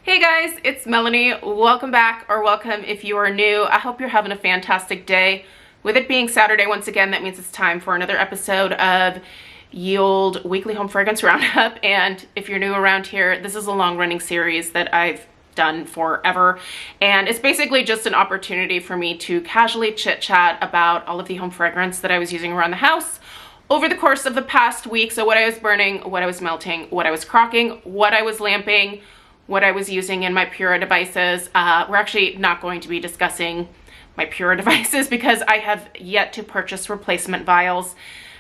Hey guys, it's Melanie. Welcome back, or welcome if you are new. I hope you're having a fantastic day. With it being Saturday once again, that means it's time for another episode of Yield Weekly Home Fragrance Roundup. And if you're new around here, this is a long-running series that I've done forever. And it's basically just an opportunity for me to casually chit-chat about all of the home fragrance that I was using around the house over the course of the past week. So what I was burning, what I was melting, what I was crocking, what I was lamping, what I was using in my Pura devices. We're actually not going to be discussing my Pura devices because I have yet to purchase replacement vials.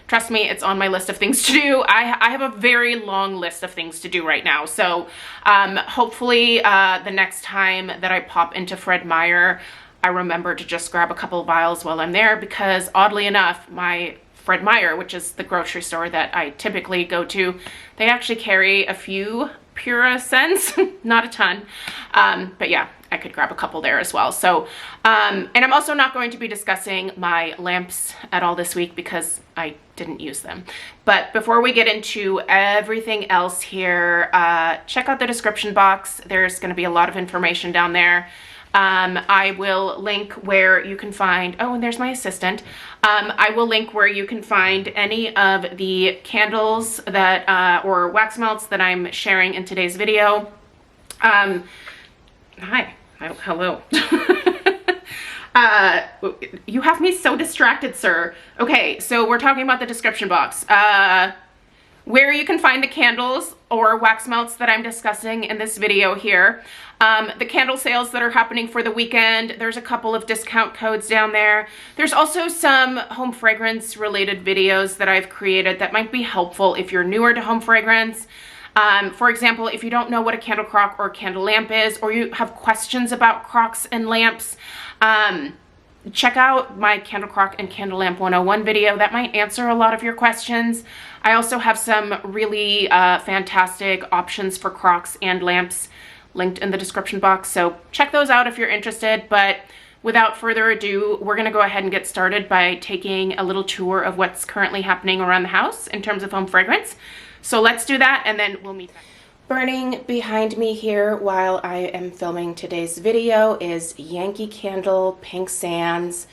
Trust me, it's on my list of things to do. I have a very long list of things to do right now. So hopefully the next time that I pop into Fred Meyer, I remember to just grab a couple of vials while I'm there, because oddly enough, my Fred Meyer, which is the grocery store that I typically go to, they actually carry a few Pura scents, not a ton, but yeah, I could grab a couple there as well. So, and I'm also not going to be discussing my lamps at all this week because I didn't use them. But before we get into everything else here, check out the description box. There's going to be a lot of information down there. I will link where you can find, oh, and there's my assistant. I will link where you can find any of the candles that, or wax melts that I'm sharing in today's video. Hi, hello. You have me so distracted, sir. Okay, so we're talking about the description box. Where you can find the candles or wax melts that I'm discussing in this video here. The candle sales that are happening for the weekend, there's a couple of discount codes down there. There's also some home fragrance related videos that I've created that might be helpful if you're newer to home fragrance. For example, if you don't know what a candle crock or candle lamp is, or you have questions about crocks and lamps, check out my Candle Crock and Candle Lamp 101 video. That might answer a lot of your questions. I also have some really fantastic options for crocks and lamps linked in the description box, so check those out if you're interested. But without further ado, we're going to go ahead and get started by taking a little tour of what's currently happening around the house in terms of home fragrance. So let's do that, and then we'll meet back. Burning behind me here while I am filming today's video is Yankee Candle Pink Sands,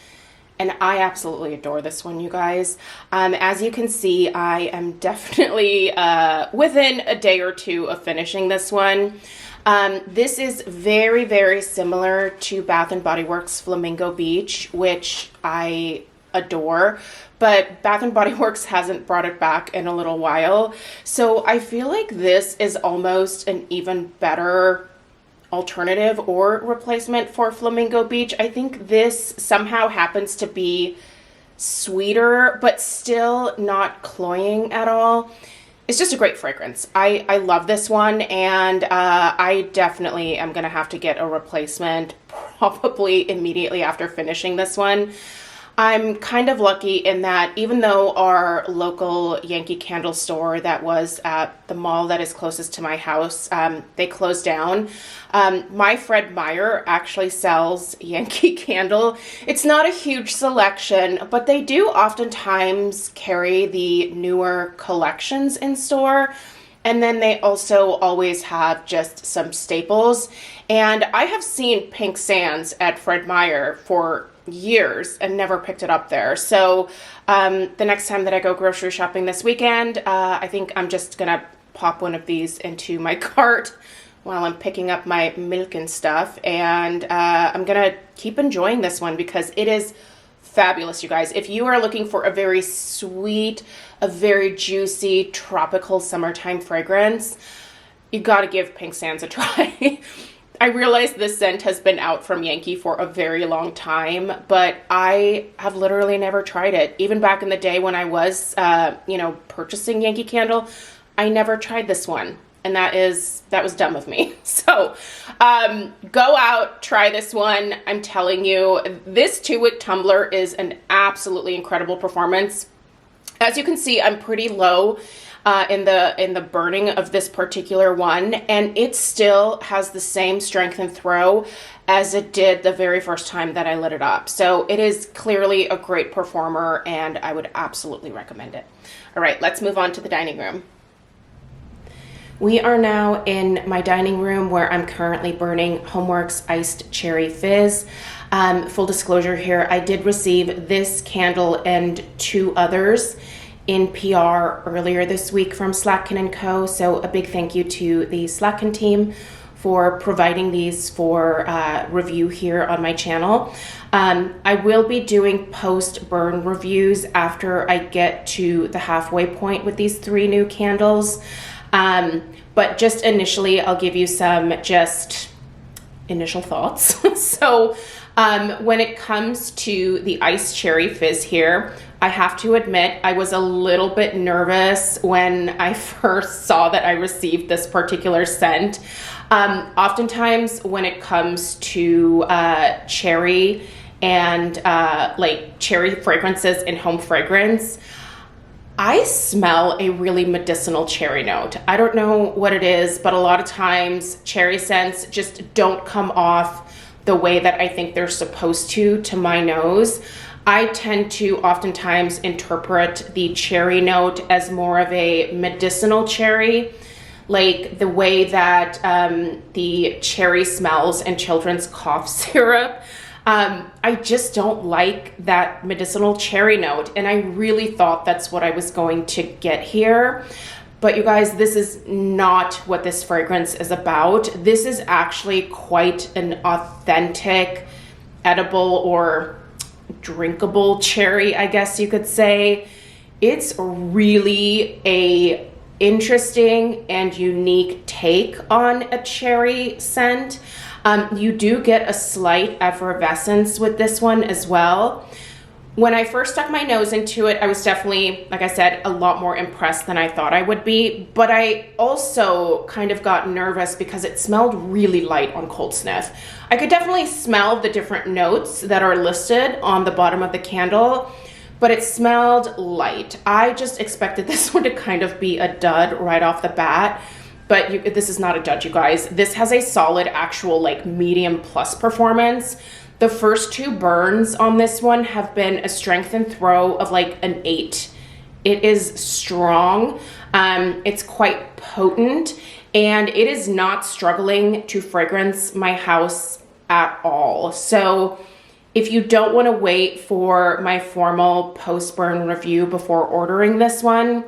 and I absolutely adore this one, you guys. As you can see, I am definitely within a day or two of finishing this one. This is very, very similar to Bath & Body Works Flamingo Beach, which I adore, but Bath & Body Works hasn't brought it back in a little while. So I feel like this is almost an even better alternative or replacement for Flamingo Beach. I think this somehow happens to be sweeter, but still not cloying at all. It's just a great fragrance. I love this one, and I definitely am gonna have to get a replacement probably immediately after finishing this one. I'm kind of lucky in that even though our local Yankee Candle store that was at the mall that is closest to my house, they closed down, my Fred Meyer actually sells Yankee Candle. It's not a huge selection, but they do oftentimes carry the newer collections in store. And then they also always have just some staples. And I have seen Pink Sands at Fred Meyer for years and never picked it up there. So the next time that I go grocery shopping this weekend, I think I'm just gonna pop one of these into my cart while I'm picking up my milk and stuff, and I'm gonna keep enjoying this one because it is fabulous, you guys. If you are looking for a very sweet, a very juicy tropical summertime fragrance, you gotta give Pink Sands a try. I realize this scent has been out from Yankee for a very long time, but I have literally never tried it. Even back in the day when I was, purchasing Yankee Candle, I never tried this one, and that was dumb of me. So, go out, try this one. I'm telling you, this 2-wick tumbler is an absolutely incredible performance. As you can see, I'm pretty low in the burning of this particular one, and it still has the same strength and throw as it did the very first time that I lit it up. So it is clearly a great performer, and I would absolutely recommend it. All right, let's move on to the dining room. We are now in my dining room where I'm currently burning HomeWorx Iced Cherry Fizz. Full disclosure here, I did receive this candle and 2 others in PR earlier this week from Rakuten & Co. So a big thank you to the Rakuten team for providing these for review here on my channel. I will be doing post-burn reviews after I get to the halfway point with these 3 new candles. But just initially, I'll give you some just initial thoughts. So when it comes to the Iced Cherry Fizz here, I have to admit I was a little bit nervous when I first saw that I received this particular scent. Oftentimes when it comes to cherry and like cherry fragrances in home fragrance, I smell a really medicinal cherry note. I don't know what it is, but a lot of times cherry scents just don't come off the way that I think they're supposed to my nose. I tend to oftentimes interpret the cherry note as more of a medicinal cherry, like the way that the cherry smells in children's cough syrup. I just don't like that medicinal cherry note, and I really thought that's what I was going to get here. But you guys, this is not what this fragrance is about. This is actually quite an authentic, edible or drinkable cherry, I guess you could say. It's really a interesting and unique take on a cherry scent. You do get a slight effervescence with this one as well. When I first stuck my nose into it, I was definitely, like I said, a lot more impressed than I thought I would be. But I also kind of got nervous because it smelled really light on cold sniff. I could definitely smell the different notes that are listed on the bottom of the candle, but it smelled light. I just expected this one to kind of be a dud right off the bat. But this is not a dud, you guys. This has a solid actual like medium plus performance. The first 2 burns on this one have been a strength and throw of like an 8. It is strong. It's quite potent, and it is not struggling to fragrance my house at all. So if you don't want to wait for my formal post-burn review before ordering this one,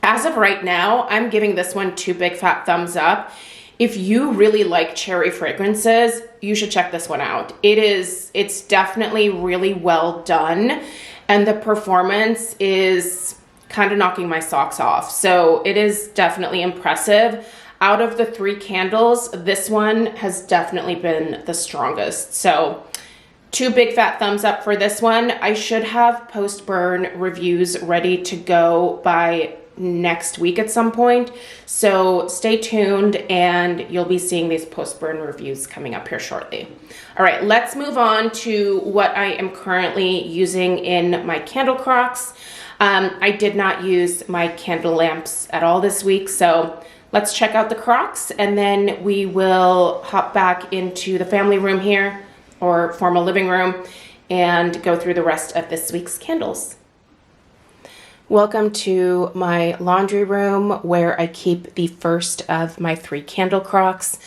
as of right now, I'm giving this one 2 big fat thumbs up. If you really like cherry fragrances, you should check this one out. It's definitely really well done, and the performance is kind of knocking my socks off. So it is definitely impressive. Out of the 3 candles, this one has definitely been the strongest. So 2 big fat thumbs up for this one. I should have post-burn reviews ready to go by next week at some point, so stay tuned and you'll be seeing these post-burn reviews coming up here shortly. All right, let's move on to what I am currently using in my candle crocks. I did not use my candle lamps at all this week, so let's check out the crocks and then we will hop back into the family room here, or formal living room, and go through the rest of this week's candles. Welcome to my laundry room where I keep the first of my 3 candle crocks.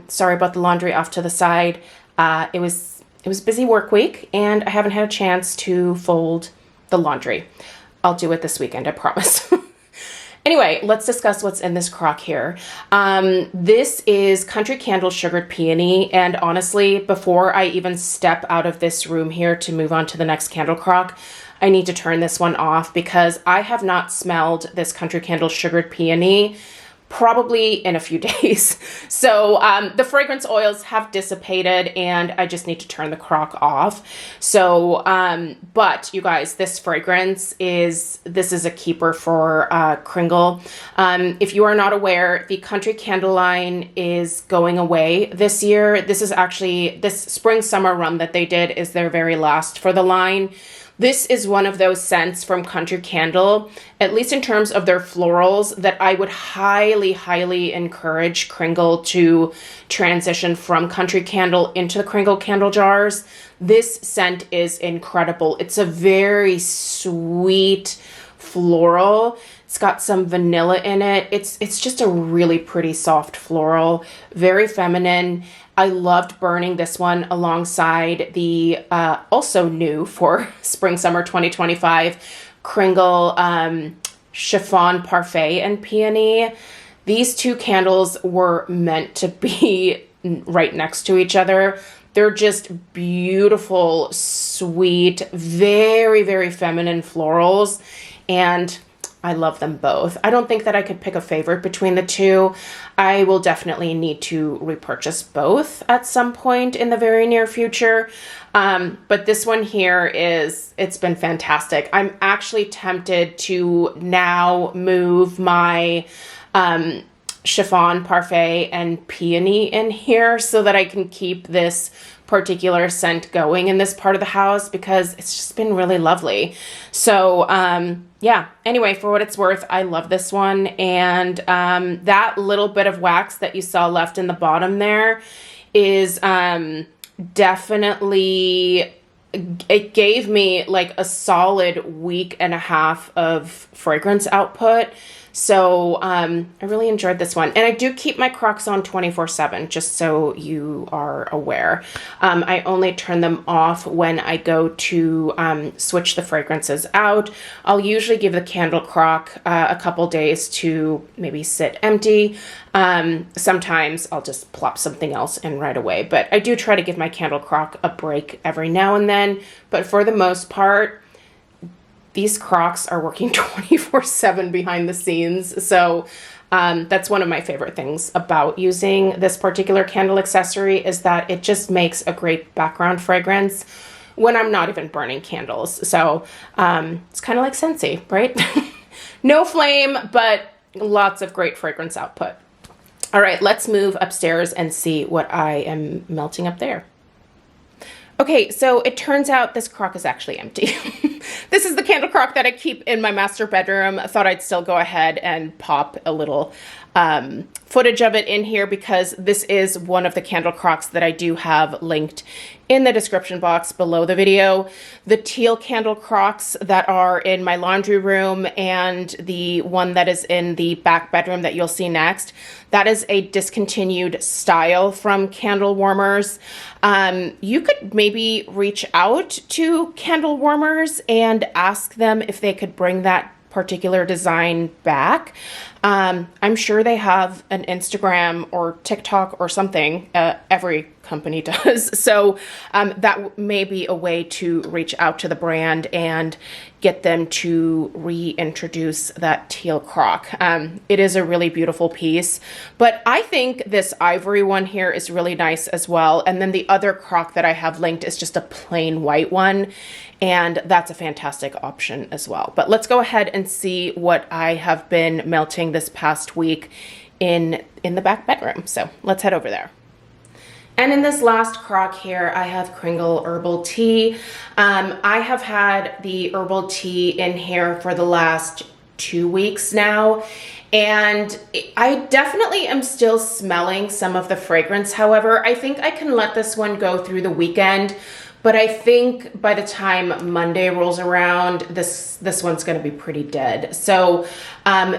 Sorry about the laundry off to the side. It was a busy work week and I haven't had a chance to fold the laundry. I'll do it this weekend, I promise. Anyway, let's discuss what's in this crock here. This is Country Candle Sugared Peony, and honestly, before I even step out of this room here to move on to the next candle crock, I need to turn this one off because I have not smelled this Country Candle Sugared Peony probably in a few days. So the fragrance oils have dissipated and I just need to turn the crock off. So, but you guys, this fragrance is a keeper for Kringle. If you are not aware, the Country Candle line is going away this year. This is actually, this spring summer run that they did is their very last for the line. This is one of those scents from Country Candle, at least in terms of their florals, that I would highly, highly encourage Kringle to transition from Country Candle into the Kringle candle jars. This scent is incredible. It's a very sweet floral It's got some vanilla in it. It's just a really pretty soft floral, very feminine. I loved burning this one alongside the also new for spring summer 2025 Kringle Chiffon Parfait and Peony. These two candles were meant to be right next to each other. They're just beautiful, sweet, very, very feminine florals, and I love them both. I don't think that I could pick a favorite between the two. I will definitely need to repurchase both at some point in the very near future. But this one here it's been fantastic. I'm actually tempted to now move my Chiffon Parfait and Peony in here so that I can keep this particular scent going in this part of the house because it's just been really lovely. So yeah, anyway, for what it's worth, I love this one. And that little bit of wax that you saw left in the bottom there is definitely, it gave me like a solid week and a half of fragrance output. So I really enjoyed this one. And I do keep my Crocs on 24/7, just so you are aware. I only turn them off when I go to switch the fragrances out. I'll usually give the candle crock a couple days to maybe sit empty. Sometimes I'll just plop something else in right away. But I do try to give my candle crock a break every now and then. But for the most part, these Crocs are working 24/7 behind the scenes. So that's one of my favorite things about using this particular candle accessory is that it just makes a great background fragrance when I'm not even burning candles. So it's kind of like Scentsy, right? No flame, but lots of great fragrance output. All right, let's move upstairs and see what I am melting up there. Okay, so it turns out this crock is actually empty. This is the candle crock that I keep in my master bedroom. I thought I'd still go ahead and pop a little footage of it in here because this is one of the candle crocks that I do have linked in the description box below the video. The teal candle crocks that are in my laundry room and the one that is in the back bedroom that you'll see next, that is a discontinued style from Candle Warmers. You could maybe reach out to Candle Warmers and ask them if they could bring that particular design back. I'm sure they have an Instagram or TikTok or something. Every company does. So that may be a way to reach out to the brand and get them to reintroduce that teal crock. It is a really beautiful piece, but I think this ivory one here is really nice as well. And then the other crock that I have linked is just a plain white one, and that's a fantastic option as well. But let's go ahead and see what I have been melting this past week in the back bedroom. So let's head over there. And in this last crock here, I have Kringle Herbal Tea. I have had the herbal tea in here for the last 2 weeks now, and I definitely am still smelling some of the fragrance. However, I think I can let this one go through the weekend, but I think by the time Monday rolls around, this one's gonna be pretty dead. So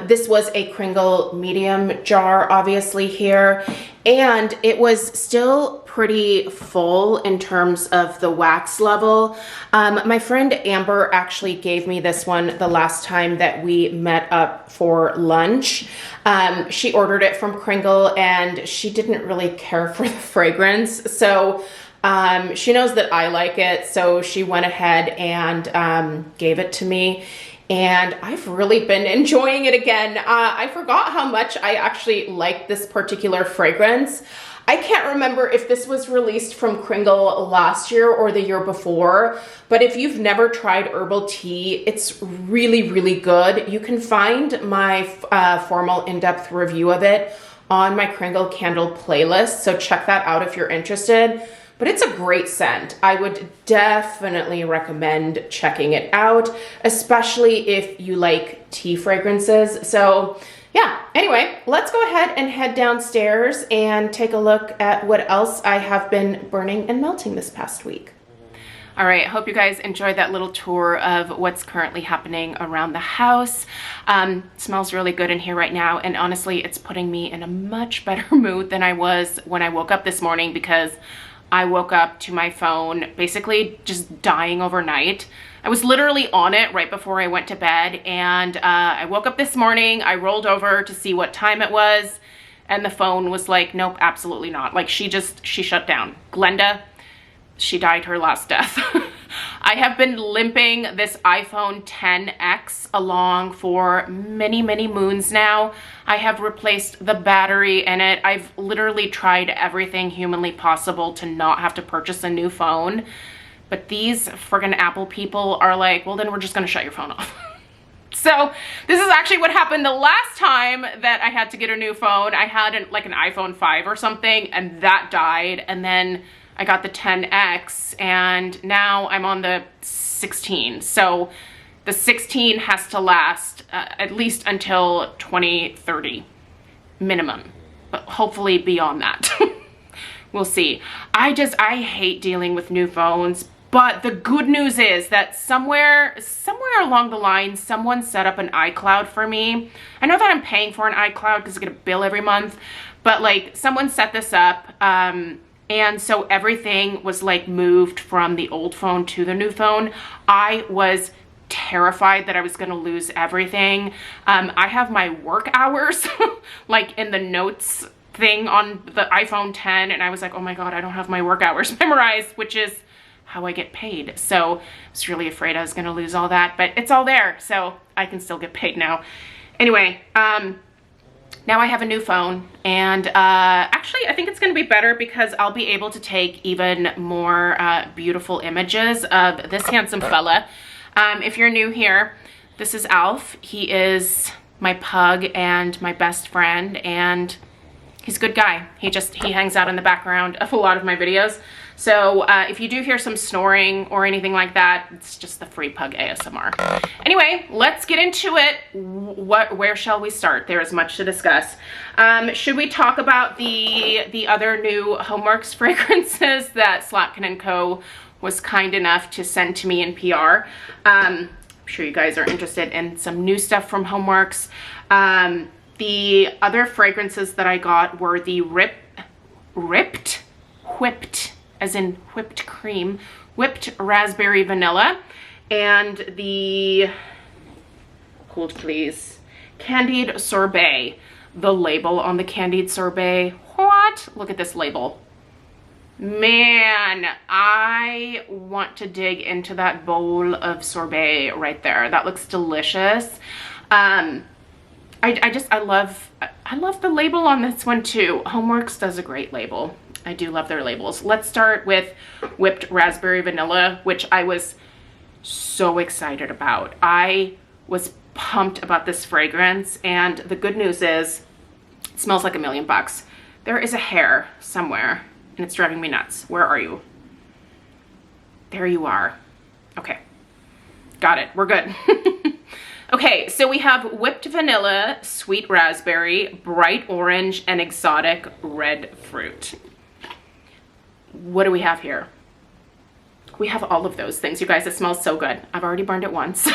this was a Kringle medium jar, obviously here, and it was still pretty full in terms of the wax level. My friend Amber actually gave me this one the last time that we met up for lunch. She ordered it from Kringle and she didn't really care for the fragrance. So she knows that I like it, so she went ahead and gave it to me, and I've really been enjoying it again. I forgot how much I actually like this particular fragrance. I can't remember if this was released from Kringle last year or the year before, but if you've never tried herbal tea, it's really, really good. You can find my formal in-depth review of it on my Kringle Candle playlist, so check that out if you're interested. But it's a great scent. I would definitely recommend checking it out, especially if you like tea fragrances. So yeah, anyway, let's go ahead and head downstairs and take a look at what else I have been burning and melting this past week. All right, hope you guys enjoyed that little tour of what's currently happening around the house. Smells really good in here right now, and honestly, it's putting me in a much better mood than I was when I woke up this morning, because I woke up to my phone basically just dying overnight. I was literally on it right before I went to bed, and I woke up this morning, I rolled over to see what time it was, and the phone was like, nope, absolutely not. Like, she shut down. Glenda, she died her last death. I have been limping this iPhone XS along for many, many moons now. I have replaced the battery in it. I've literally tried everything humanly possible to not have to purchase a new phone. But these friggin' Apple people are like, well, then we're just gonna shut your phone off. So this is actually what happened the last time that I had to get a new phone. I had like an iPhone 5 or something, and that died. And then I got the XS, and now I'm on the 16. So the 16 has to last at least until 2030 minimum, but hopefully beyond that. We'll see. I hate dealing with new phones, but the good news is that somewhere along the line, someone set up an iCloud for me. I know that I'm paying for an iCloud because I get a bill every month, but like, someone set this up, and so everything was like moved from the old phone to the new phone. I was terrified that I was gonna lose everything. I have my work hours like in the notes thing on the iPhone X, and I was like, oh my God, I don't have my work hours memorized, which is how I get paid. So I was really afraid I was gonna lose all that, but it's all there, so I can still get paid now. Anyway, now I have a new phone, and actually I think it's gonna be better because I'll be able to take even more beautiful images of this handsome fella. If you're new here, this is Alf. He is my pug and my best friend, and he's a good guy. He hangs out in the background of a lot of my videos. So if you do hear some snoring or anything like that, it's just the free pug ASMR. Anyway, let's get into it. Where shall we start? There is much to discuss. Should we talk about the other new HomeWorx fragrances that Slatkin & Co. was kind enough to send to me in PR? I'm sure you guys are interested in some new stuff from HomeWorx. The other fragrances that I got were the whipped, as in whipped cream, whipped raspberry vanilla, and the, hold please, candied sorbet. The label on the candied sorbet, what? Look at this label. Man, I want to dig into that bowl of sorbet right there. That looks delicious. I love the label on this one too. HomeWorx does a great label. I do love their labels. Let's start with whipped raspberry vanilla, which I was so excited about. I was pumped about this fragrance, and the good news is it smells like $1,000,000. There is a hair somewhere, and it's driving me nuts. Where are you? There you are. Okay, got it, we're good. Okay, so we have whipped vanilla, sweet raspberry, bright orange, and exotic red fruit. What do we have here? We have all of those things, you guys. It smells so good. I've already burned it once.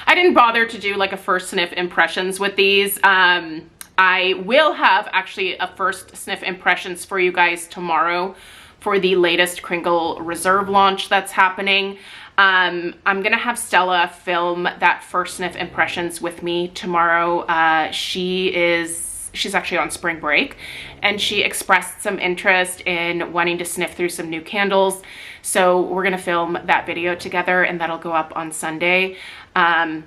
I didn't bother to do like a first sniff impressions with these. I will have actually a first sniff impressions for you guys tomorrow for the latest Kringle Reserve launch that's happening. I'm gonna have Stella film that first sniff impressions with me tomorrow. She's actually on spring break, and she expressed some interest in wanting to sniff through some new candles. So we're gonna film that video together, and that'll go up on Sunday. But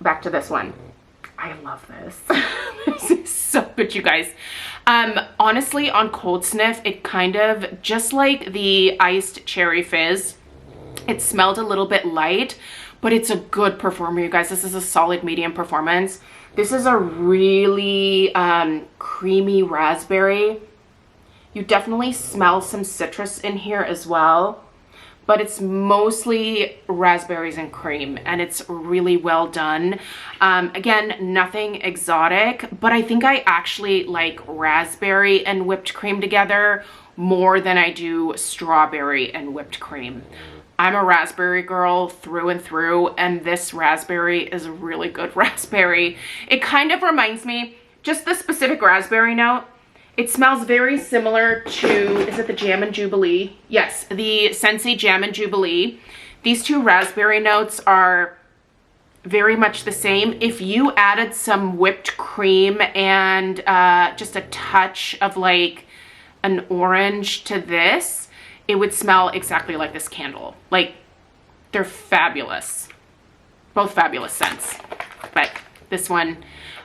back to this one. I love this. This is so good, you guys. Honestly, on cold sniff, it kind of, just like the iced cherry fizz, it smelled a little bit light, but it's a good performer, you guys. This is a solid medium performance. This is a really creamy raspberry. You definitely smell some citrus in here as well, but it's mostly raspberries and cream, and it's really well done. Again, nothing exotic, but I think I actually like raspberry and whipped cream together more than I do strawberry and whipped cream. I'm a raspberry girl through and through, and this raspberry is a really good raspberry. It kind of reminds me, just the specific raspberry note, it smells very similar to, is it the Jam and Jubilee? Yes, the Scentsy Jam and Jubilee. These two raspberry notes are very much the same. If you added some whipped cream and just a touch of like an orange to this, it would smell exactly like this candle. Like, they're fabulous. Both fabulous scents. But this one,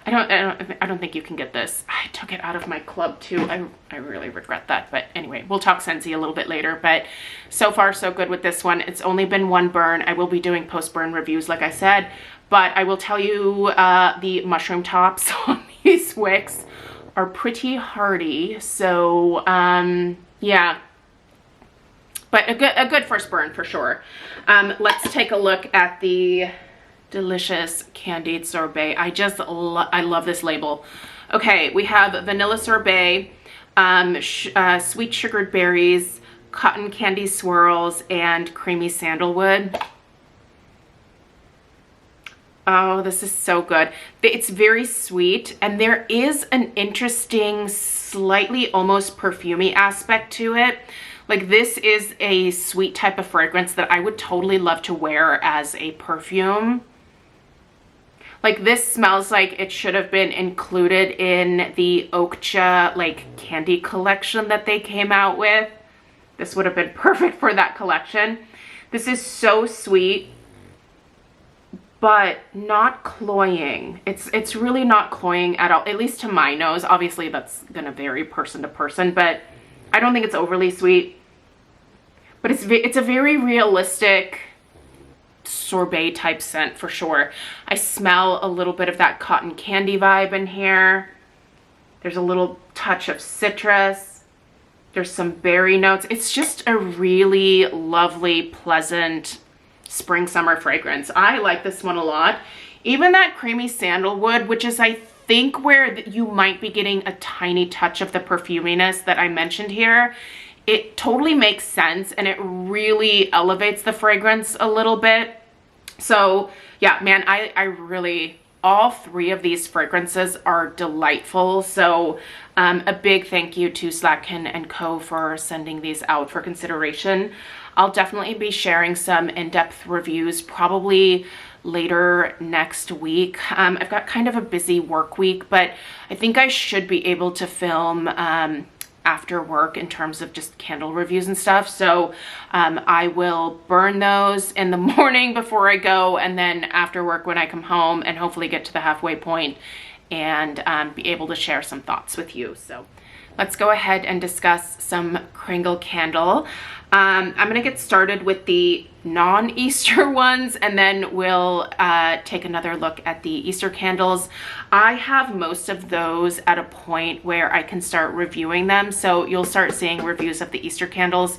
I don't think you can get this. I took it out of my club too. I really regret that. But anyway, we'll talk Scentsy a little bit later. But so far, so good with this one. It's only been one burn. I will be doing post-burn reviews, like I said. But I will tell you the mushroom tops on these wicks are pretty hardy. So, yeah. But a good first burn for sure. Let's take a look at the delicious candied sorbet. I love this label. Okay, we have vanilla sorbet, sweet sugared berries, cotton candy swirls, and creamy sandalwood. Oh, this is so good. It's very sweet, and there is an interesting, slightly almost perfumey aspect to it. Like, this is a sweet type of fragrance that I would totally love to wear as a perfume. Like, this smells like it should have been included in the Okja, like, candy collection that they came out with. This would have been perfect for that collection. This is so sweet, but not cloying. It's really not cloying at all, at least to my nose. Obviously, that's gonna vary person to person, but I don't think it's overly sweet, but it's a very realistic sorbet type scent for sure. I smell a little bit of that cotton candy vibe in here. There's a little touch of citrus. There's some berry notes. It's just a really lovely, pleasant spring summer fragrance. I like this one a lot. Even that creamy sandalwood, which is, I think, where you might be getting a tiny touch of the perfuminess that I mentioned here, it totally makes sense, and it really elevates the fragrance a little bit. So yeah, man, I really, all three of these fragrances are delightful. So a big thank you to Rakuten & Co for sending these out for consideration. I'll definitely be sharing some in-depth reviews probably later next week. I've got kind of a busy work week, but I think I should be able to film after work in terms of just candle reviews and stuff. So I will burn those in the morning before I go, and then after work when I come home, and hopefully get to the halfway point and be able to share some thoughts with you. So let's go ahead and discuss some Kringle Candle. I'm gonna get started with the non-Easter ones, and then we'll take another look at the Easter candles. I have most of those at a point where I can start reviewing them, so you'll start seeing reviews of the Easter candles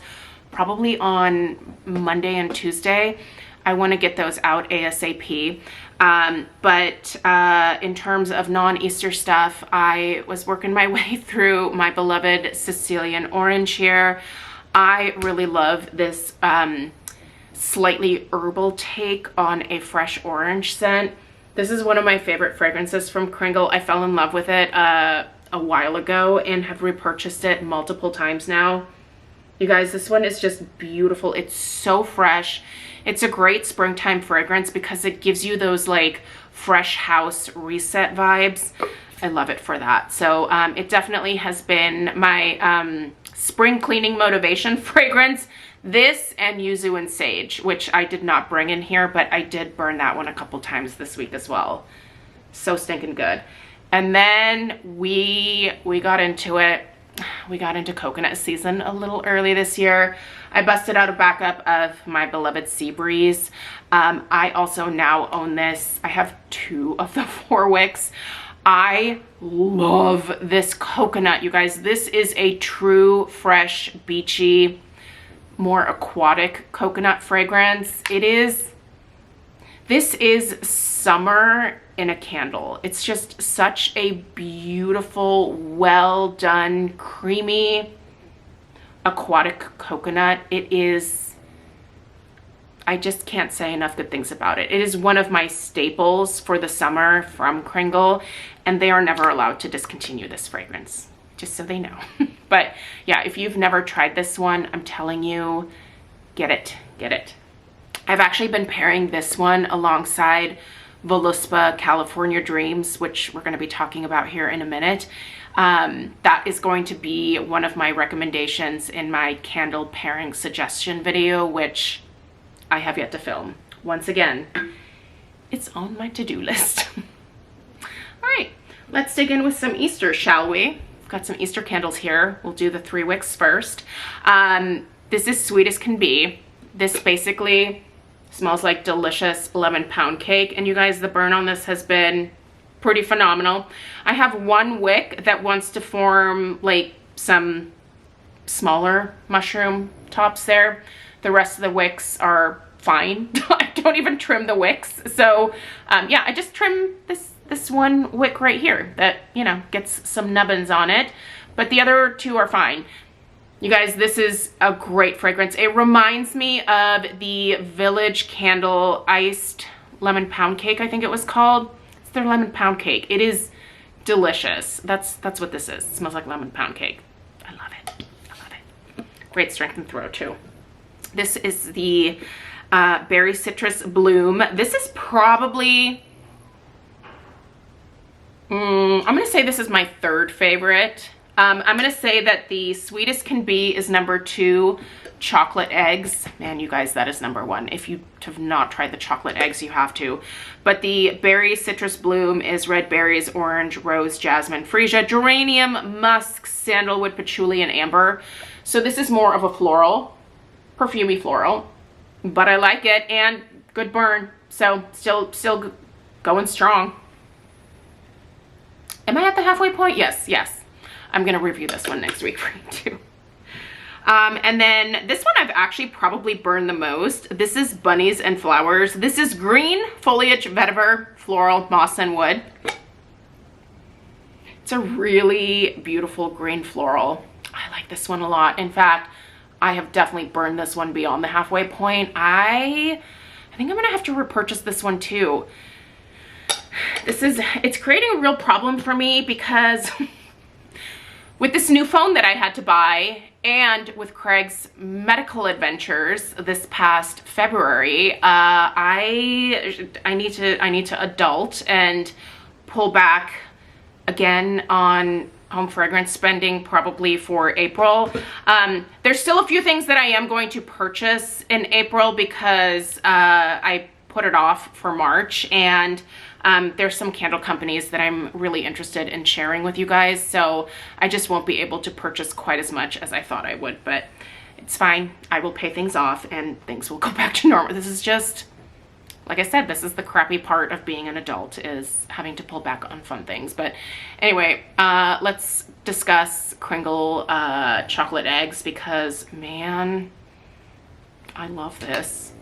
probably on Monday and Tuesday. I want to get those out ASAP. But in terms of non-Easter stuff, I was working my way through my beloved Sicilian orange here. I really love this slightly herbal take on a fresh orange scent. This is one of my favorite fragrances from Kringle. I fell in love with it a while ago and have repurchased it multiple times now. You guys, this one is just beautiful. It's so fresh. It's a great springtime fragrance because it gives you those like fresh house reset vibes. I love it for that. So it definitely has been my spring cleaning motivation fragrance. This and Yuzu and Sage, which I did not bring in here, but I did burn that one a couple times this week as well. So stinking good. And then we got into it. We got into coconut season a little early this year. I busted out a backup of my beloved Sea Breeze. I also now own this. I have 2 of the 4 wicks. I love this coconut, you guys. This is a true, fresh, beachy, more aquatic coconut fragrance. This is summer in a candle. It's just such a beautiful, well done, creamy, aquatic coconut. It is, I just can't say enough good things about it. It is one of my staples for the summer from Kringle, and they are never allowed to discontinue this fragrance, just so they know. But yeah, if you've never tried this one, I'm telling you, get it, get it. I've actually been pairing this one alongside Voluspa California Dreams, which we're going to be talking about here in a minute. That is going to be one of my recommendations in my candle pairing suggestion video, which I have yet to film. Once again, it's on my to-do list. All right, let's dig in with some Easter, shall we? I've got some Easter candles here. We'll do the 3 wicks first. This is Sweet as Can Be. This basically smells like delicious lemon pound cake. And you guys, the burn on this has been pretty phenomenal. I have one wick that wants to form like some smaller mushroom tops there. The rest of the wicks are fine. I don't even trim the wicks. So yeah, I just trim this one wick right here that, you know, gets some nubbins on it. But the other 2 are fine. You guys, this is a great fragrance. It reminds me of the Village Candle Iced Lemon Pound Cake, I think it was called. It's their lemon pound cake. It is delicious. That's what this is. It smells like lemon pound cake. I love it. I love it. Great strength and throw too. This is the Berry Citrus Bloom. This is probably, I'm gonna say this is my 3rd favorite. I'm gonna say that the Sweet as Can Be is number 2. Chocolate Eggs, man, you guys, that is number 1. If you have not tried the chocolate eggs, you have to. But the Berry Citrus Bloom is red berries, orange, rose, jasmine, freesia, geranium, musk, sandalwood, patchouli, and amber. So this is more of a floral, perfumey floral, but I like it, and good burn. So still going strong. Am I at the halfway point? Yes, yes. I'm gonna review this one next week for you too. And then this one I've actually probably burned the most. This is Bunnies and Flowers. This is green foliage, vetiver, floral, moss, and wood. It's a really beautiful green floral. I like this one a lot. In fact, I have definitely burned this one beyond the halfway point. I think I'm gonna have to repurchase this one too. It's creating a real problem for me because with this new phone that I had to buy, and with Craig's medical adventures this past February, I need to adult and pull back again on home fragrance spending probably for April. There's still a few things that I am going to purchase in April because I put it off for March, and there's some candle companies that I'm really interested in sharing with you guys, so I just won't be able to purchase quite as much as I thought I would, but it's fine. I will pay things off and things will go back to normal. This is just, like I said, this is the crappy part of being an adult, is having to pull back on fun things. But anyway, let's discuss Kringle chocolate eggs, because man, I love this.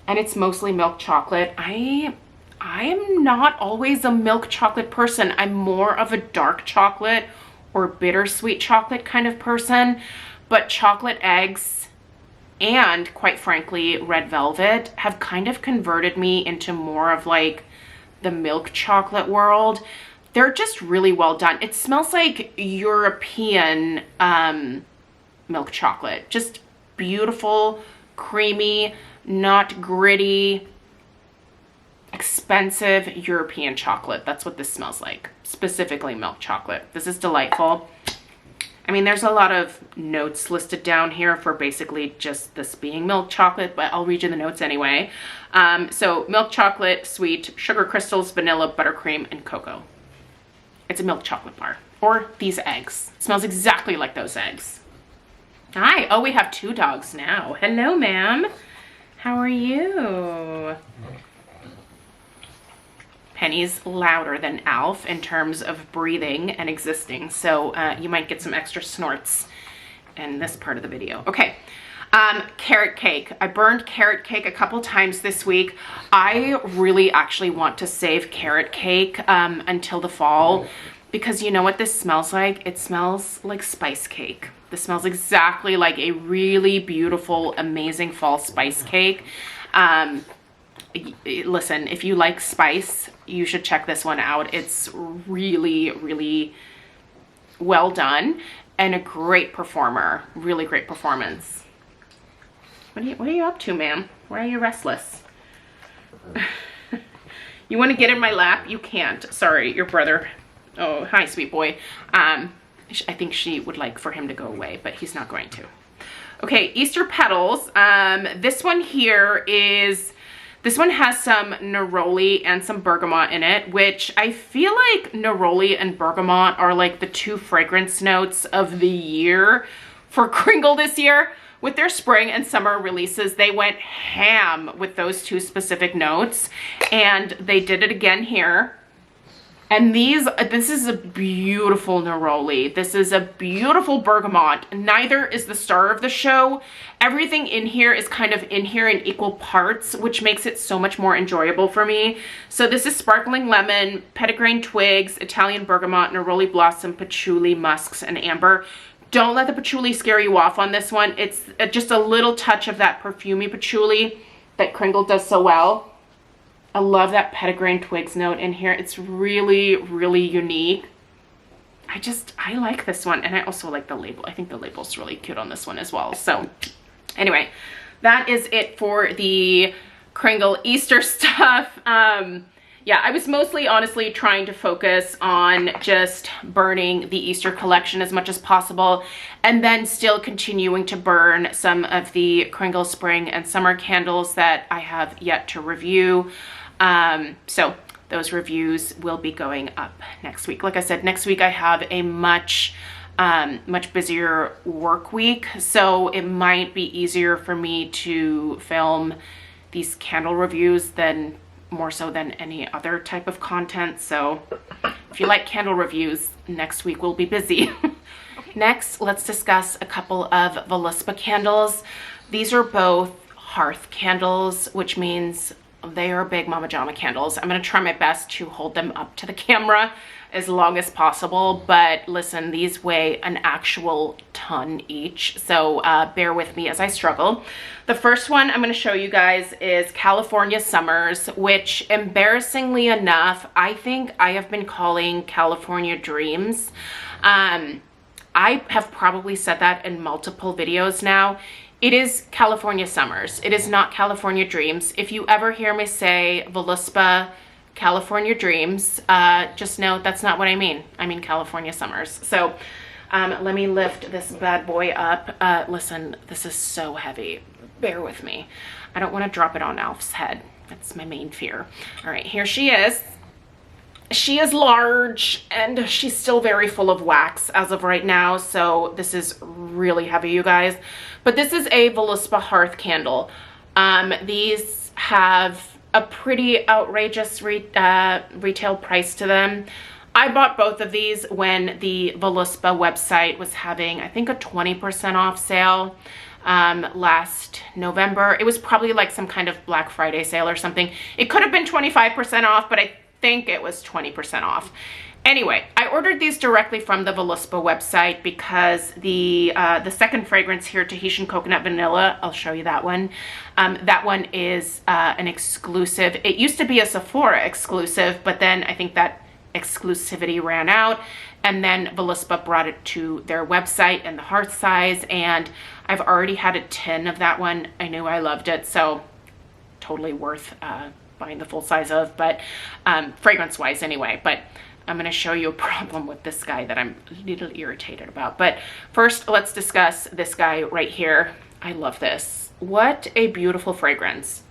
And it's mostly milk chocolate. I am not always a milk chocolate person. I'm more of a dark chocolate or bittersweet chocolate kind of person, but chocolate eggs and, quite frankly, red velvet have kind of converted me into more of like the milk chocolate world. They're just really well done. It smells like European milk chocolate. Just beautiful, creamy, not gritty, expensive European chocolate. That's what this smells like, specifically milk chocolate. This is delightful. I mean, there's a lot of notes listed down here for basically just this being milk chocolate, but I'll read you the notes anyway. So milk chocolate, sweet, sugar crystals, vanilla, buttercream, and cocoa. It's a milk chocolate bar, or these eggs. It smells exactly like those eggs. Hi, oh, we have 2 dogs now. Hello, ma'am. How are you? Penny's louder than Alf in terms of breathing and existing, so you might get some extra snorts in this part of the video. Okay, carrot cake. I burned carrot cake a couple times this week. I really actually want to save carrot cake until the fall, because you know what this smells like? It smells like spice cake. This smells exactly like a really beautiful, amazing fall spice cake. Listen, if you like spice, you should check this one out. It's really, really well done and a great performer. Really great performance. What are you up to, ma'am? Why are you restless? You want to get in my lap? You can't. Sorry, your brother. Oh, hi, sweet boy. I think she would like for him to go away, but he's not going to. Okay, Easter petals. This one has some neroli and some bergamot in it, which I feel like neroli and bergamot are like the two fragrance notes of the year for Kringle this year. With their spring and summer releases, they went ham with those two specific notes, and they did it again here. And this is a beautiful neroli. This is a beautiful bergamot. Neither is the star of the show. Everything in here is kind of in here in equal parts, which makes it so much more enjoyable for me. So this is sparkling lemon, petitgrain twigs, Italian bergamot, neroli blossom, patchouli, musks, and amber. Don't let the patchouli scare you off on this one. It's just a little touch of that perfumey patchouli that Kringle does so well. I love that petitgrain twigs note in here. It's really, really unique. I like this one. And I also like the label. I think the label's really cute on this one as well. So anyway, that is it for the Kringle Easter stuff. Yeah, I was mostly honestly trying to focus on just burning the Easter collection as much as possible, and then still continuing to burn some of the Kringle spring and summer candles that I have yet to review. So those reviews will be going up next week. Like I said, next week I have a much busier work week, so it might be easier for me to film these candle reviews than more so than any other type of content. So if you like candle reviews, next week we'll be busy. Next, let's discuss a couple of Voluspa candles. These are both hearth candles, which means they are big Mama Jama candles. I'm going to try my best to hold them up to the camera as long as possible, but listen, these weigh an actual ton each, so bear with me as I struggle. The first one I'm going to show you guys is California Summers, which embarrassingly enough, I think I have been calling California Dreams. I have probably said that in multiple videos now. It is California Summers. It is not California Dreams. If you ever hear me say Voluspa California Dreams, just know that's not what I mean. I mean California Summers. So let me lift this bad boy up. Listen, this is so heavy. Bear with me. I don't want to drop it on Alf's head. That's my main fear. All right, here she is. She is large and she's still very full of wax as of right now, so this is really heavy, you guys. But this is a Voluspa Hearth candle. These have a pretty outrageous retail price to them. I bought both of these when the Voluspa website was having, I think, a 20% off sale last November. It was probably like some kind of Black Friday sale or something. It could have been 25% off, but I think it was 20% off. Anyway, I ordered these directly from the Voluspa website because the second fragrance here, Tahitian Coconut Vanilla, I'll show you that one. That one is an exclusive. It used to be a Sephora exclusive, but then I think that exclusivity ran out, and then Voluspa brought it to their website in the hearth size, and I've already had a tin of that one. I knew I loved it, so totally worth buying the full size of, but fragrance wise anyway. But I'm going to show you a problem with this guy that I'm a little irritated about. But first, let's discuss this guy right here. I love this. What a beautiful fragrance.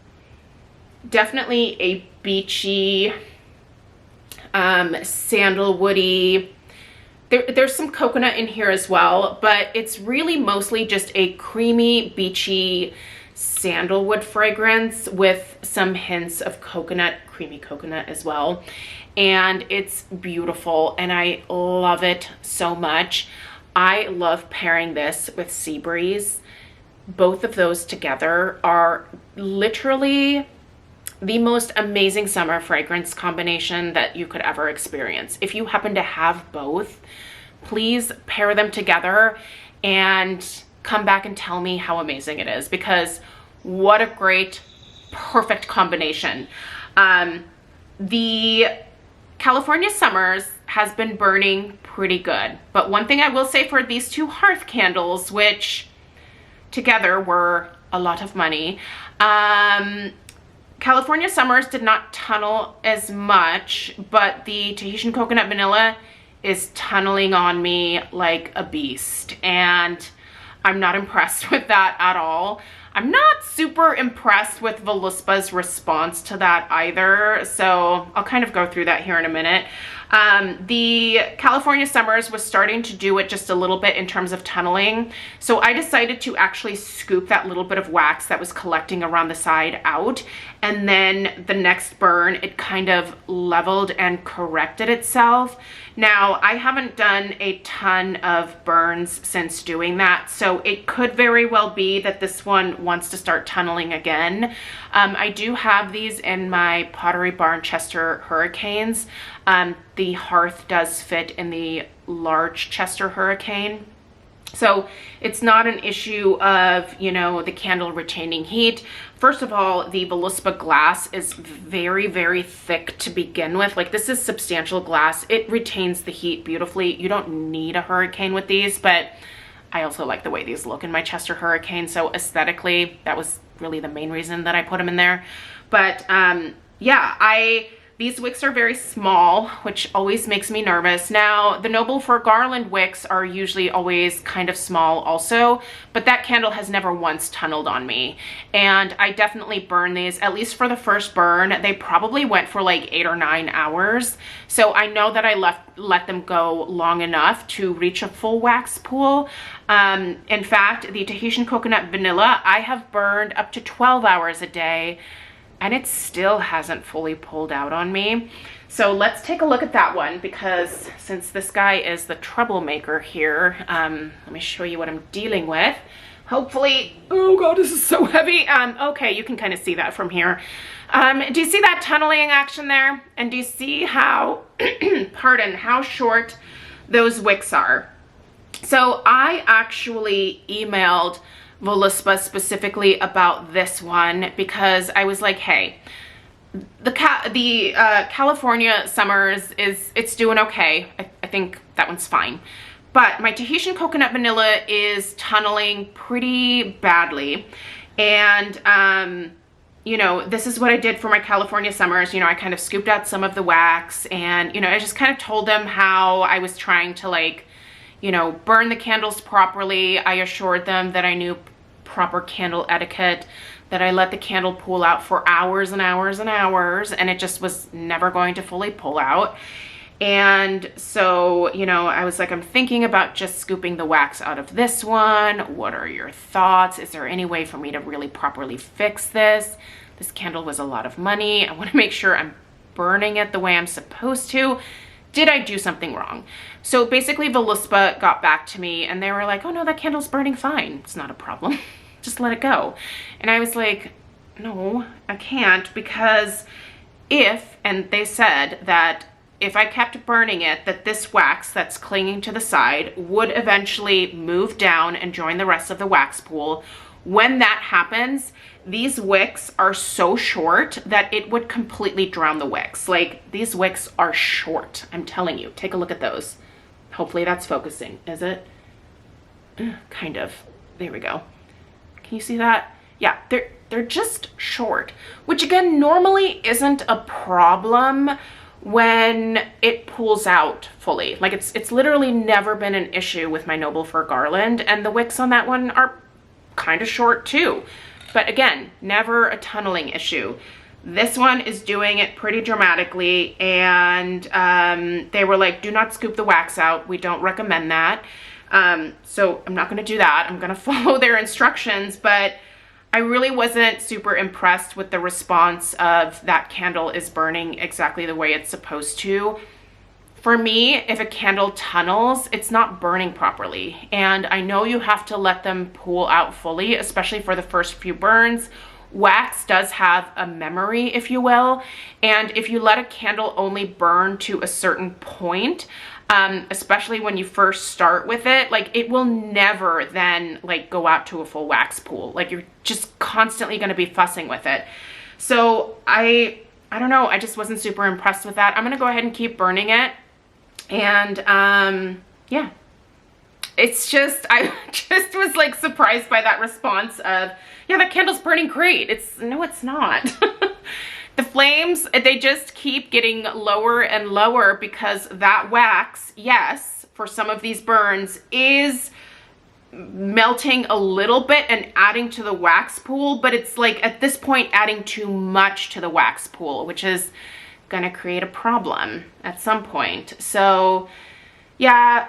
Definitely a beachy, sandalwoody. There's some coconut in here as well, but it's really mostly just a creamy, beachy sandalwood fragrance with some hints of coconut, creamy coconut as well. And it's beautiful and I love it so much. I love pairing this with Sea Breeze. Both of those together are literally the most amazing summer fragrance combination that you could ever experience. If you happen to have both, please pair them together and come back and tell me how amazing it is, because what a great, perfect combination. The California Summers has been burning pretty good, but one thing I will say for these two Hearth candles, which together were a lot of money, California Summers did not tunnel as much, but the Tahitian Coconut Vanilla is tunneling on me like a beast, and I'm not impressed with that at all. I'm not super impressed with Voluspa's response to that either, so I'll kind of go through that here in a minute. The California Summers was starting to do it just a little bit in terms of tunneling, so I decided to actually scoop that little bit of wax that was collecting around the side out, and then the next burn it kind of leveled and corrected itself. Now, I haven't done a ton of burns since doing that, so it could very well be that this one wants to start tunneling again. I do have these in my Pottery Barn Chester Hurricanes. The Hearth does fit in the large Chester Hurricane. So it's not an issue of, you know, the candle retaining heat. First of all, the Voluspa glass is very, very thick to begin with. Like, this is substantial glass. It retains the heat beautifully. You don't need a hurricane with these, but I also like the way these look in my Chester Hurricane. So aesthetically, that was really the main reason that I put them in there. But yeah, these wicks are very small, which always makes me nervous. Now, the Noble for Garland wicks are usually always kind of small also, but that candle has never once tunneled on me. And I definitely burn these, at least for the first burn. They probably went for like 8 or 9 hours. So I know that I let them go long enough to reach a full wax pool. In fact, the Tahitian Coconut Vanilla, I have burned up to 12 hours a day, and it still hasn't fully pulled out on me. So let's take a look at that one, because since this guy is the troublemaker here, let me show you what I'm dealing with. Hopefully, oh God, this is so heavy. Okay, you can kind of see that from here. Do you see that tunneling action there? And do you see how, pardon, how short those wicks are? So I actually emailed Voluspa specifically about this one, because I was like, hey, the California Summers it's doing okay. I think that one's fine, but my Tahitian Coconut Vanilla is tunneling pretty badly. And you know, this is what I did for my California Summers. You know, I kind of scooped out some of the wax, and you know, I just kind of told them how I was trying to, like, you know, burn the candles properly. I assured them that I knew proper candle etiquette, that I let the candle pull out for hours and hours and hours, and it just was never going to fully pull out. And so, you know, I was like, I'm thinking about just scooping the wax out of this one. What are your thoughts? Is there any way for me to really properly fix this? This candle was a lot of money. I want to make sure I'm burning it the way I'm supposed to. Did I do something wrong? So basically Voluspa got back to me, and they were like, oh no, that candle's burning fine. It's not a problem. Just let it go. And I was like, no, I can't, because and they said that if I kept burning it, that this wax that's clinging to the side would eventually move down and join the rest of the wax pool. When that happens, these wicks are so short that it would completely drown the wicks. Like, these wicks are short, I'm telling you. Take a look at those. Hopefully that's focusing. Is it? Kind of. There we go. Can you see that? Yeah, they're just short, which again normally isn't a problem when it pulls out fully. Like, it's literally never been an issue with my Noble Fir Garland, and the wicks on that one are kind of short too. But again, never a tunneling issue. This one is doing it pretty dramatically, and they were like, do not scoop the wax out. We don't recommend that. So I'm not going to do that. I'm going to follow their instructions, but I really wasn't super impressed with the response of that candle is burning exactly the way it's supposed to. For me, if a candle tunnels, it's not burning properly. And I know you have to let them pool out fully, especially for the first few burns. wax does have a memory, if you will, and if you let a candle only burn to a certain point, especially when you first start with it, like it will never then like go out to a full wax pool. Like you're just constantly going to be fussing with it. So I don't know, I just wasn't super impressed with that. I'm gonna go ahead and keep burning it. And yeah, it's just, I just was like surprised by that response of, yeah, that candle's burning great. No, it's not. The flames, they just keep getting lower and lower because that wax, yes, for some of these burns is melting a little bit and adding to the wax pool, but it's like at this point adding too much to the wax pool, which is gonna create a problem at some point. So yeah,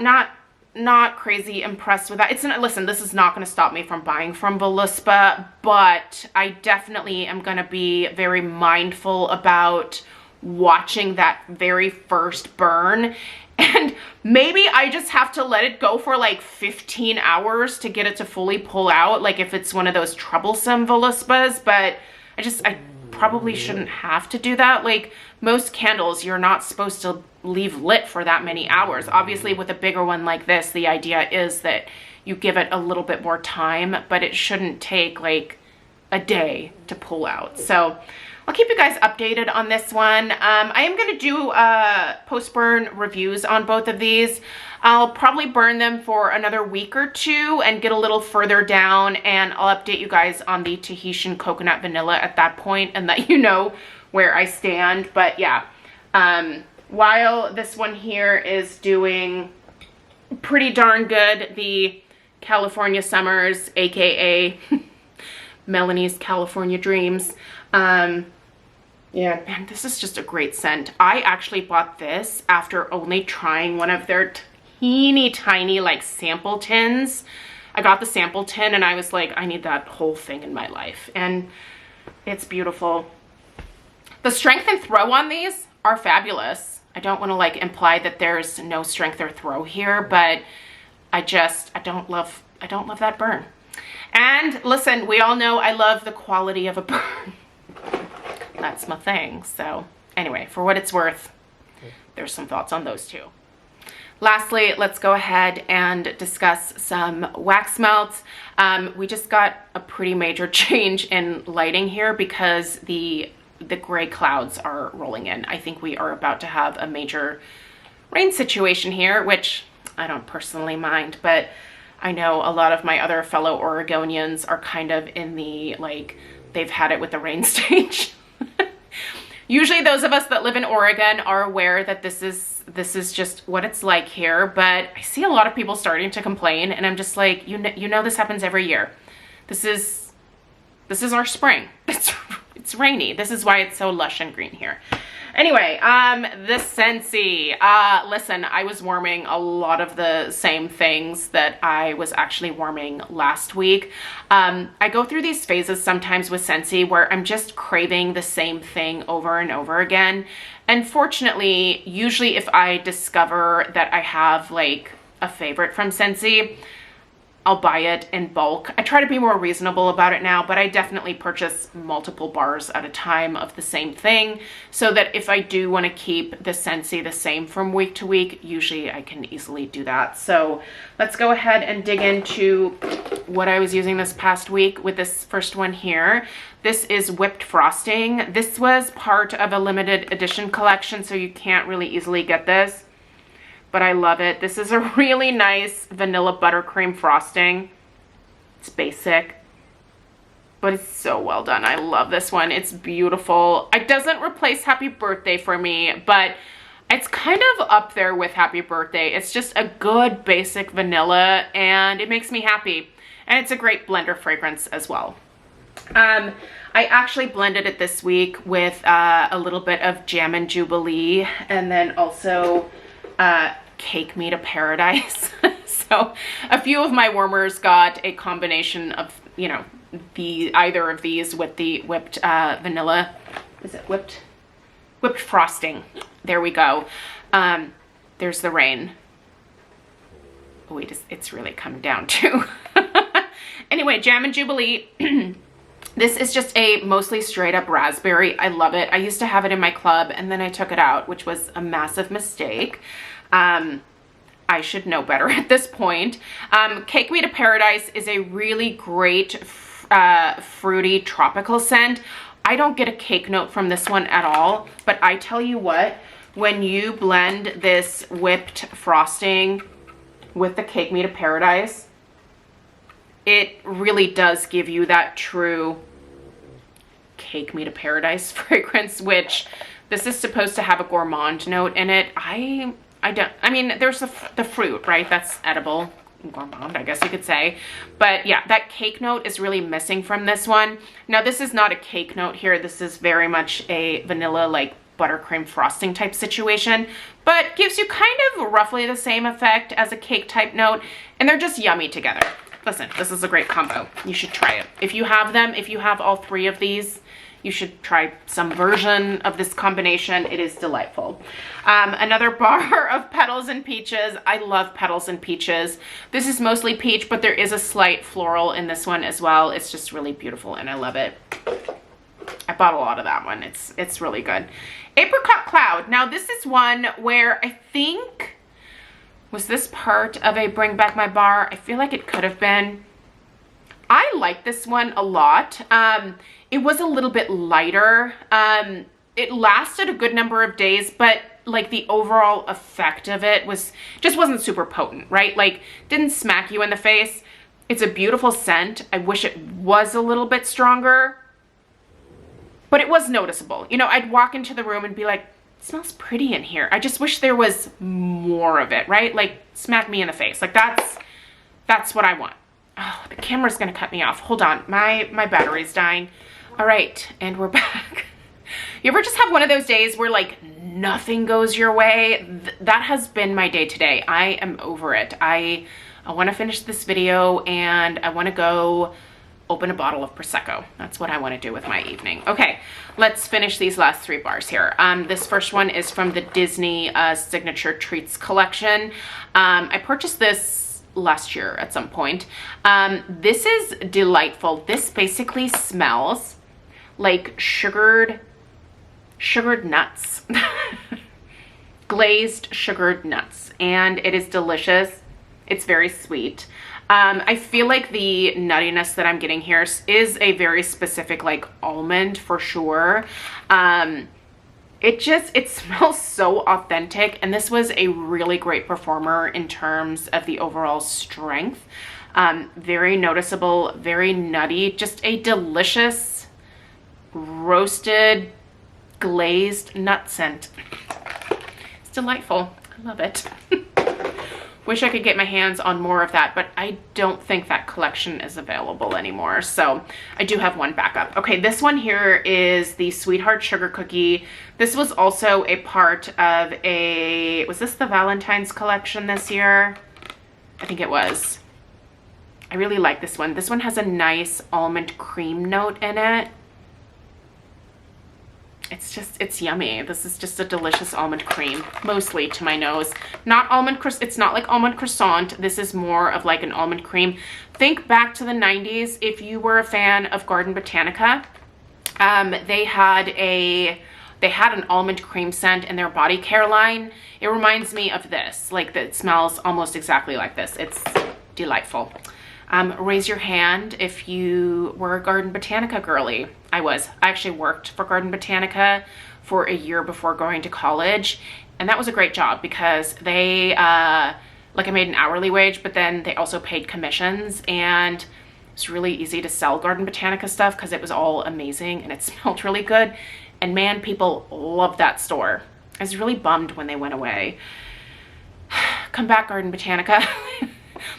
not crazy impressed with that. Listen, this is not going to stop me from buying from Voluspa, but I definitely am going to be very mindful about watching that very first burn. And maybe I just have to let it go for like 15 hours to get it to fully pull out, like if it's one of those troublesome Voluspas, but I probably shouldn't have to do that. Like most candles, you're not supposed to leave lit for that many hours. Obviously with a bigger one like this, the idea is that you give it a little bit more time, but it shouldn't take like a day to pull out. So I'll keep you guys updated on this one. I am going to do post-burn reviews on both of these. I'll probably burn them for another week or two and get a little further down, and I'll update you guys on the Tahitian coconut vanilla at that point and let you know where I stand. But yeah, while this one here is doing pretty darn good, the California Summers, aka Melanie's California Dreams, yeah, man, this is just a great scent. I actually bought this after only trying one of their teeny tiny like sample tins. I got the sample tin and I was like, I need that whole thing in my life, and it's beautiful. The strength and throw on these are fabulous. I don't want to like imply that there's no strength or throw here, but I don't love that burn. And listen, we all know I love the quality of a burn. That's my thing. So anyway, for what it's worth, there's some thoughts on those two. Lastly, let's go ahead and discuss some wax melts. We just got a pretty major change in lighting here because the gray clouds are rolling in. I think we are about to have a major rain situation here, which I don't personally mind, but I know a lot of my other fellow Oregonians are kind of in the, like, they've had it with the rain stage. Usually those of us that live in Oregon are aware that this is just what it's like here, but I see a lot of people starting to complain, and I'm just like, you know this happens every year. This is our spring. It's rainy. This is why it's so lush and green here. Anyway, the Scentsy. Listen, I was warming a lot of the same things that I was actually warming last week. I go through these phases sometimes with Scentsy where I'm just craving the same thing over and over again. And fortunately, usually if I discover that I have like a favorite from Scentsy, I'll buy it in bulk. I try to be more reasonable about it now, but I definitely purchase multiple bars at a time of the same thing so that if I do want to keep the Scentsy the same from week to week, usually I can easily do that. So let's go ahead and dig into what I was using this past week with this first one here. This is whipped frosting. This was part of a limited edition collection, so you can't really easily get this, but I love it. This is a really nice vanilla buttercream frosting. It's basic, but it's so well done. I love this one. It's beautiful. It doesn't replace Happy Birthday for me, but it's kind of up there with Happy Birthday. It's just a good basic vanilla, and it makes me happy. And it's a great blender fragrance as well. I actually blended it this week with a little bit of Jam and Jubilee, and then also Cake Me to Paradise. So a few of my warmers got a combination of, you know, either of these with the whipped vanilla. Is it whipped frosting? There we go. There's the rain. Wait, it's really come down too. Anyway, Jam and Jubilee. This is just a mostly straight up raspberry. I love it. I used to have it in my club and then I took it out, which was a massive mistake. I should know better at this point. Cake Me to Paradise is a really great fruity tropical scent. I don't get a cake note from this one at all, but I tell you what, when you blend this whipped frosting with the Cake Me to Paradise, it really does give you that true Cake Me to Paradise fragrance, which this is supposed to have a gourmand note in it. I mean, there's the fruit, right? That's edible, gourmand, I guess you could say. But yeah, that cake note is really missing from this one. Now, this is not a cake note here. This is very much a vanilla, like buttercream frosting type situation, but gives you kind of roughly the same effect as a cake type note, and they're just yummy together. Listen, this is a great combo. You should try it. If you have them, if you have all three of these, you should try some version of this combination. It is delightful. Another bar of Petals and Peaches. I love Petals and Peaches. This is mostly peach, but there is a slight floral in this one as well. It's just really beautiful and I love it. I bought a lot of that one. It's really good. Apricot Cloud. Now this is one where I think, was this part of a Bring Back My Bar? I feel like it could have been. I like this one a lot. It was a little bit lighter. It lasted a good number of days, but like the overall effect of it just wasn't super potent, right? Like didn't smack you in the face. It's a beautiful scent. I wish it was a little bit stronger, but it was noticeable. You know, I'd walk into the room and be like, it smells pretty in here. I just wish there was more of it, right? Like smack me in the face. Like that's what I want. Oh, the camera's gonna cut me off. Hold on, my battery's dying. All right, and we're back. You ever just have one of those days where like nothing goes your way? That has been my day today. I am over it. I want to finish this video and I want to go open a bottle of Prosecco. That's what I want to do with my evening. Okay, let's finish these last three bars here. This first one is from the Disney Signature Treats collection. I purchased this last year at some point. This is delightful. This basically smells like sugared nuts. Glazed sugared nuts, and it is delicious. It's very sweet. I feel like the nuttiness that I'm getting here is a very specific like almond for sure. It smells so authentic, and this was a really great performer in terms of the overall strength. Very noticeable, very nutty, just a delicious roasted glazed nut scent. It's delightful. I love it. Wish I could get my hands on more of that, but I don't think that collection is available anymore. So I do have one backup. Okay, this one here is the Sweetheart Sugar Cookie. This was also a part of was this the Valentine's collection this year? I think it was. I really like this one. This one has a nice almond cream note in it. It's yummy. This is just a delicious almond cream, mostly to my nose. It's not like almond croissant. This is more of like an almond cream. Think back to the 90s if you were a fan of Garden Botanica. They had an almond cream scent in their body care line. It reminds me of this. Like, it smells almost exactly like this. It's delightful. Raise your hand if you were a Garden Botanica girly. I actually worked for Garden Botanica for a year before going to college, and that was a great job because they like I made an hourly wage, but then they also paid commissions, and it's really easy to sell Garden Botanica stuff because it was all amazing and it smelled really good. And man, people loved that store. I was really bummed when they went away. Come back, Garden Botanica.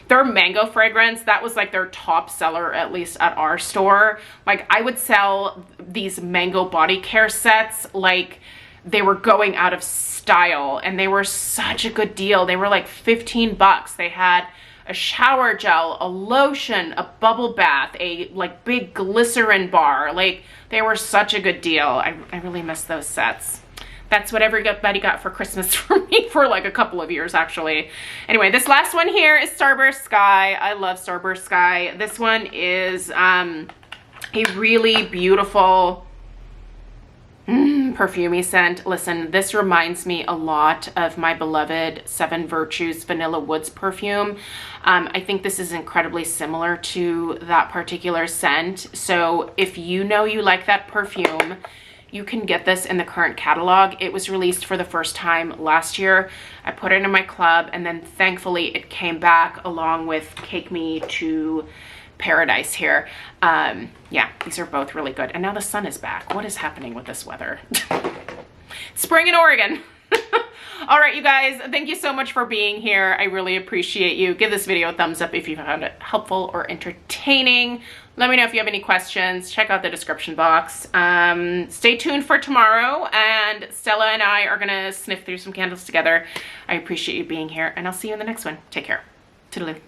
Their mango fragrance, that was like their top seller, at least at our store. Like, I would sell these mango body care sets like they were going out of style, and they were such a good deal. They were like 15 bucks. They had a shower gel, a lotion, a bubble bath, a like big glycerin bar. Like, they were such a good deal. I really miss those sets. That's what everybody got for Christmas from me for like a couple of years, actually. Anyway, this last one here is Starburst Sky. I love Starburst Sky. This one is a really beautiful perfumey scent. Listen, this reminds me a lot of my beloved Seven Virtues Vanilla Woods perfume. I think this is incredibly similar to that particular scent. So if you know you like that perfume, you can get this in the current catalog. It was released for the first time last year. I put it in my club, and then thankfully it came back along with Cake Me to Paradise here. Yeah, these are both really good. And now the sun is back. What is happening with this weather? Spring in Oregon. All right, you guys, thank you so much for being here. I really appreciate you. Give this video a thumbs up if you found it helpful or entertaining. Let me know if you have any questions. Check out the description box. Stay tuned for tomorrow, and Stella and I are gonna sniff through some candles together. I appreciate you being here, and I'll see you in the next one. Take care. Toodaloo.